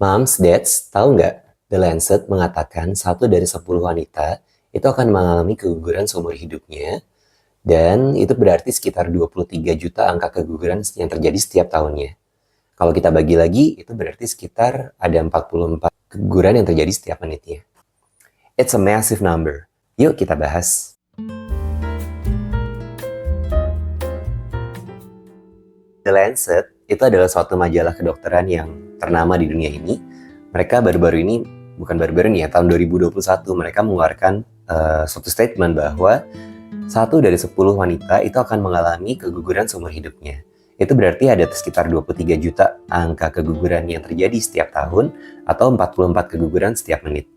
Moms, dads, tahu nggak? The Lancet mengatakan 1 dari 10 wanita itu akan mengalami keguguran seumur hidupnya, dan itu berarti sekitar 23 juta angka keguguran yang terjadi setiap tahunnya. Kalau kita bagi lagi, itu berarti sekitar ada 44 keguguran yang terjadi setiap menitnya. It's a massive number. Yuk kita bahas. The Lancet itu adalah suatu majalah kedokteran yang ternama di dunia ini. Mereka baru-baru ini, bukan baru-baru ini ya, tahun 2021 mereka mengeluarkan suatu statement bahwa 1 dari 10 wanita itu akan mengalami keguguran seumur hidupnya. Itu berarti ada sekitar 23 juta angka keguguran yang terjadi setiap tahun atau 44 keguguran setiap menit.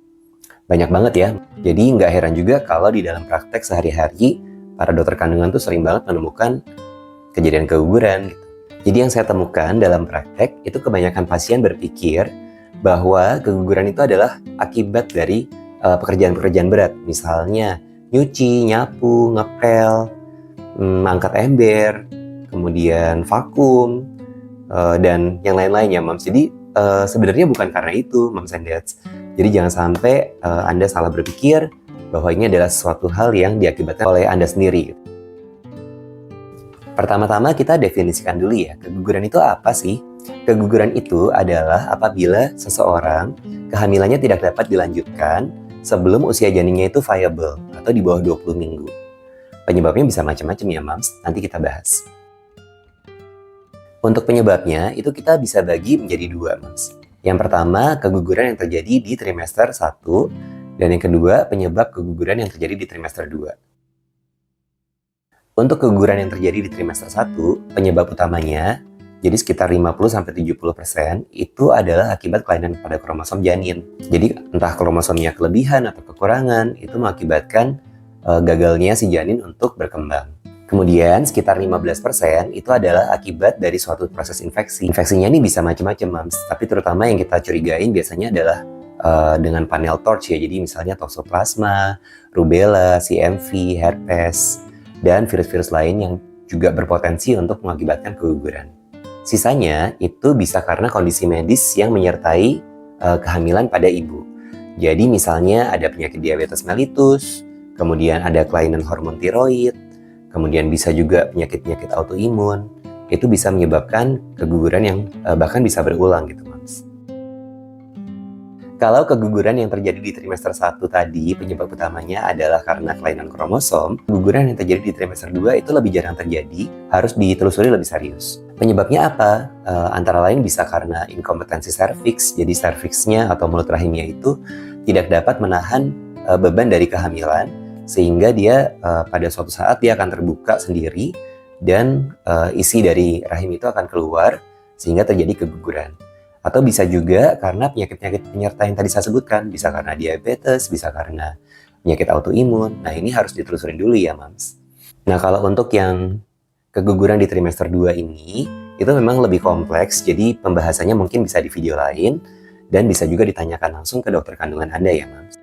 Banyak banget ya. Jadi nggak heran juga kalau di dalam praktek sehari-hari para dokter kandungan tuh sering banget menemukan kejadian keguguran gitu. Jadi yang saya temukan dalam praktek itu kebanyakan pasien berpikir bahwa keguguran itu adalah akibat dari pekerjaan-pekerjaan berat. Misalnya nyuci, nyapu, ngepel, angkat ember, kemudian vakum, dan yang lain-lainnya, Moms. Jadi sebenarnya bukan karena itu, Moms and Dads. Jadi jangan sampai Anda salah berpikir bahwa ini adalah suatu hal yang diakibatkan oleh Anda sendiri. Pertama-tama kita definisikan dulu ya, keguguran itu apa sih? Keguguran itu adalah apabila seseorang kehamilannya tidak dapat dilanjutkan sebelum usia janinnya itu viable atau di bawah 20 minggu. Penyebabnya bisa macam-macam ya, Mams. Nanti kita bahas. Untuk penyebabnya, itu kita bisa bagi menjadi 2, Mams. Yang pertama, keguguran yang terjadi di trimester 1, dan yang kedua, penyebab keguguran yang terjadi di trimester 2. Untuk keguguran yang terjadi di trimester 1, penyebab utamanya, jadi sekitar 50-70%, itu adalah akibat kelainan pada kromosom janin. Jadi entah kromosomnya kelebihan atau kekurangan, itu mengakibatkan gagalnya si janin untuk berkembang. Kemudian sekitar 15% itu adalah akibat dari suatu proses infeksi. Infeksinya ini bisa macam-macam, Mams. Tapi terutama yang kita curigain biasanya adalah dengan panel torch ya. Jadi misalnya toxoplasma, rubella, CMV, herpes, dan virus-virus lain yang juga berpotensi untuk mengakibatkan keguguran. Sisanya itu bisa karena kondisi medis yang menyertai kehamilan pada ibu. Jadi misalnya ada penyakit diabetes mellitus, kemudian ada kelainan hormon tiroid, kemudian bisa juga penyakit-penyakit autoimun. Itu bisa menyebabkan keguguran yang bahkan bisa berulang gitu, Mams. Kalau keguguran yang terjadi di trimester 1 tadi, penyebab utamanya adalah karena kelainan kromosom, keguguran yang terjadi di trimester 2 itu lebih jarang terjadi, harus ditelusuri lebih serius. Penyebabnya apa? Antara lain bisa karena inkompetensi serviks, jadi serviksnya atau mulut rahimnya itu tidak dapat menahan beban dari kehamilan, sehingga dia pada suatu saat dia akan terbuka sendiri, dan isi dari rahim itu akan keluar, sehingga terjadi keguguran. Atau bisa juga karena penyakit-penyakit penyerta yang tadi saya sebutkan, bisa karena diabetes, bisa karena penyakit autoimun. Nah ini harus ditelusurin dulu ya, Mams. Nah kalau untuk yang keguguran di trimester 2 ini, itu memang lebih kompleks, jadi pembahasannya mungkin bisa di video lain, dan bisa juga ditanyakan langsung ke dokter kandungan Anda ya, Mams.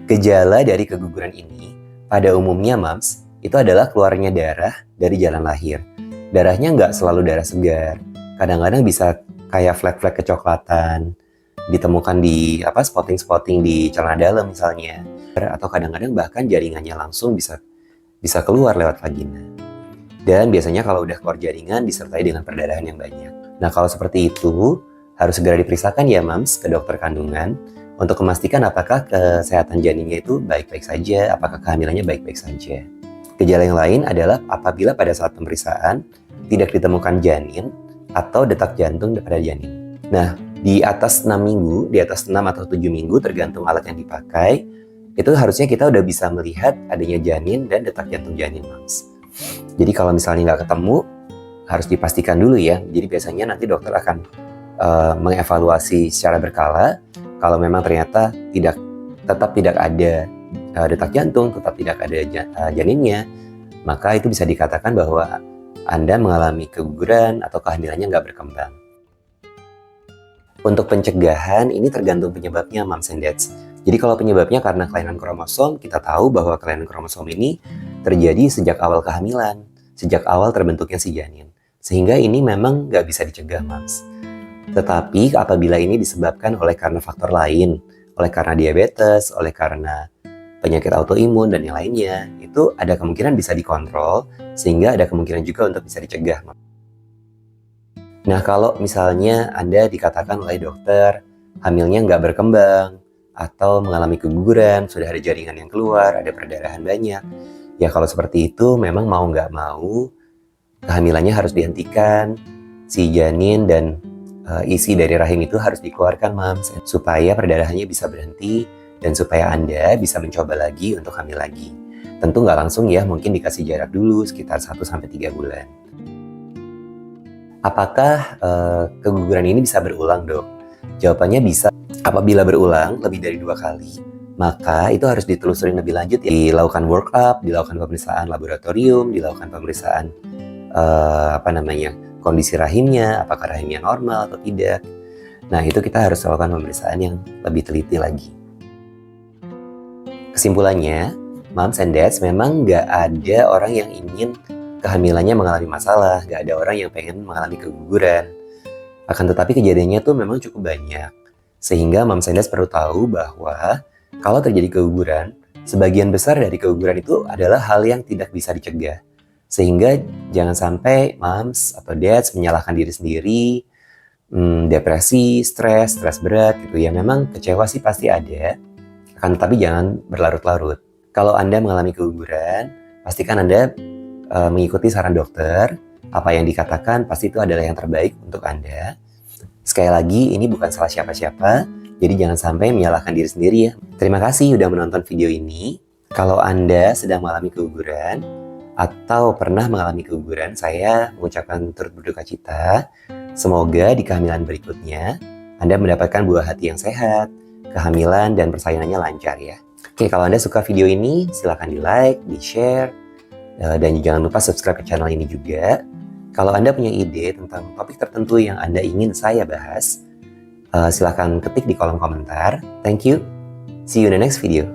Gejala dari keguguran ini, pada umumnya, Mams, itu adalah keluarnya darah dari jalan lahir. Darahnya nggak selalu darah segar, kadang-kadang bisa kayak flek-flek kecoklatan, ditemukan di spotting-spotting di celana dalam misalnya, atau kadang-kadang bahkan jaringannya langsung bisa keluar lewat vagina. Dan biasanya kalau udah keluar jaringan disertai dengan perdarahan yang banyak. Nah kalau seperti itu harus segera diperiksakan ya, Mams, ke dokter kandungan untuk memastikan apakah kesehatan janinnya itu baik-baik saja, apakah kehamilannya baik-baik saja. Gejala yang lain adalah apabila pada saat pemeriksaan tidak ditemukan janin atau detak jantung pada janin. Nah, di atas 6 minggu, di atas 6 atau 7 minggu tergantung alat yang dipakai, itu harusnya kita udah bisa melihat adanya janin dan detak jantung janin, Mams. Jadi kalau misalnya nggak ketemu, harus dipastikan dulu ya. Jadi biasanya nanti dokter akan mengevaluasi secara berkala. Kalau memang ternyata tetap tidak ada detak jantung, tetap tidak ada janinnya, maka itu bisa dikatakan bahwa Anda mengalami keguguran atau kehamilannya nggak berkembang. Untuk pencegahan, ini tergantung penyebabnya, Moms and Dads. Jadi kalau penyebabnya karena kelainan kromosom, kita tahu bahwa kelainan kromosom ini terjadi sejak awal kehamilan, sejak awal terbentuknya si janin. Sehingga ini memang nggak bisa dicegah, Moms. Tetapi apabila ini disebabkan oleh karena faktor lain, oleh karena diabetes, oleh karena penyakit autoimun dan yang lainnya, itu ada kemungkinan bisa dikontrol, sehingga ada kemungkinan juga untuk bisa dicegah. Nah, kalau misalnya Anda dikatakan oleh dokter, hamilnya nggak berkembang, atau mengalami keguguran, sudah ada jaringan yang keluar, ada perdarahan banyak, ya kalau seperti itu memang mau nggak mau, kehamilannya harus dihentikan, si janin dan isi dari rahim itu harus dikeluarkan, Mams, supaya perdarahannya bisa berhenti dan supaya Anda bisa mencoba lagi untuk hamil lagi. Tentu nggak langsung ya, mungkin dikasih jarak dulu sekitar 1-3 bulan. Apakah keguguran ini bisa berulang, Dok? Jawabannya bisa. Apabila berulang lebih dari 2 kali, maka itu harus ditelusuri lebih lanjut ya. Dilakukan workup, dilakukan pemeriksaan laboratorium, dilakukan pemeriksaan kondisi rahimnya, apakah rahimnya normal atau tidak. Nah, itu kita harus lakukan pemeriksaan yang lebih teliti lagi. Kesimpulannya, moms and dads memang nggak ada orang yang ingin kehamilannya mengalami masalah, nggak ada orang yang pengen mengalami keguguran. Akan tetapi kejadiannya tuh memang cukup banyak. Sehingga moms and dads perlu tahu bahwa kalau terjadi keguguran, sebagian besar dari keguguran itu adalah hal yang tidak bisa dicegah. Sehingga jangan sampai moms atau dads menyalahkan diri sendiri, depresi, stres berat gitu ya. Memang kecewa sih pasti ada, akan tetapi jangan berlarut-larut. Kalau Anda mengalami keguguran, pastikan Anda mengikuti saran dokter. Apa yang dikatakan pasti itu adalah yang terbaik untuk Anda. Sekali lagi, ini bukan salah siapa-siapa, jadi jangan sampai menyalahkan diri sendiri ya. Terima kasih sudah menonton video ini. Kalau Anda sedang mengalami keguguran, atau pernah mengalami keguguran, saya mengucapkan turut berduka cita. Semoga di kehamilan berikutnya Anda mendapatkan buah hati yang sehat, kehamilan dan persalinannya lancar ya. Oke, kalau Anda suka video ini, silahkan di-like, di-share, dan jangan lupa subscribe ke channel ini juga. Kalau Anda punya ide tentang topik tertentu yang Anda ingin saya bahas, silahkan ketik di kolom komentar. Thank you. See you in the next video.